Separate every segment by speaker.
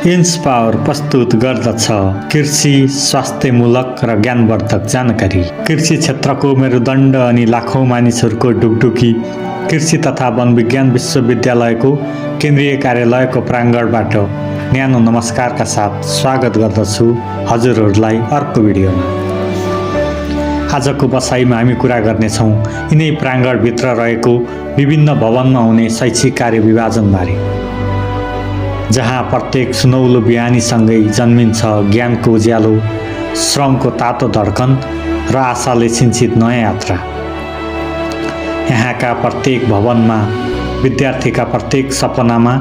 Speaker 1: इन्सपावर प्रस्तुत गर्दछ कृषि स्वास्थ्यमूलक र ज्ञानवर्धक जानकारी। कृषि क्षेत्रको मेरुदण्ड अनि लाखौं मानिसहरूको ढुकढुकी कृषि तथा वन विज्ञान विश्वविद्यालयको केन्द्रीय कार्यालयको प्राङ्गणबाट न्यानो नमस्कारका साथ स्वागत गर्दछु हजुरहरूलाई अर्को भिडियोमा। आजको बसाइमा हामी कुरा गर्नेछौँ यिनै प्राङ्गणभित्र रहेको विभिन्न भवनमा हुने शैक्षिक कार्य विभाजनबारे, जहाँ प्रत्येक सुनौलो बिहानीसँगै जन्मिन्छ ज्ञानको उज्यालो, श्रमको तातो धड्कन र आशाले सिन्चित नयाँ यात्रा। यहाँका प्रत्येक भवनमा, विद्यार्थीका प्रत्येक सपनामा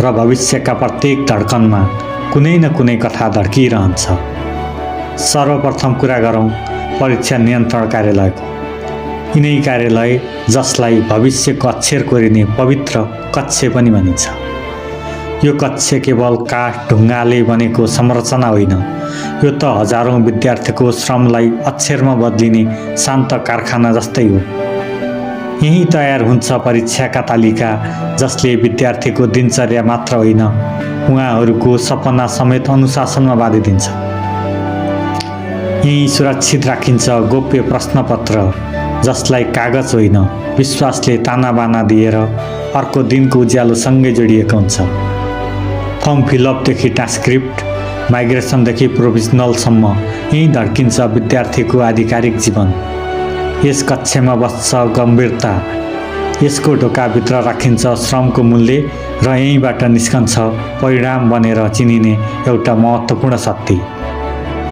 Speaker 1: र भविष्यका प्रत्येक धड्कनमा कुनै न कुनै कथा धड्किरहन्छ। सर्वप्रथम कुरा गरौँ परीक्षा नियन्त्रण कार्यालयको। यिनै कार्यालय जसलाई भविष्यको अक्षर कोरिने पवित्र कक्ष पनि भनिन्छ। यो कक्ष केवल काठ ढुङ्गाले बनेको संरचना होइन, यो त हजारौं विद्यार्थीको श्रमलाई अक्षरमा बदलिने शान्त कारखाना जस्तै हो। यही तयार हुन्छ परीक्षाका तालिका, जसले विद्यार्थीको दिनचर्या मात्र होइन, उहाँहरूको सपना समेत अनुशासनमा बाँधिदिन्छ। यही सुरक्षित राखिन्छ गोप्य प्रश्नपत्र, जसलाई कागज होइन विश्वासले तानाबाना दिएर अर्को दिनको उज्यालोसँगै जोडिएको हुन्छ। फर्म फिलअपदेखि ट्रान्सक्रिप्ट, माइग्रेसनदेखि प्रोभिजनलसम्म यहीँ धड्किन्छ विद्यार्थीको आधिकारिक जीवन। यस कक्षमा बस्छ गम्भीरता, यसको ढोकाभित्र राखिन्छ श्रमको मूल्य र यहीँबाट निस्कन्छ परिणाम बनेर चिनिने एउटा महत्त्वपूर्ण शक्ति।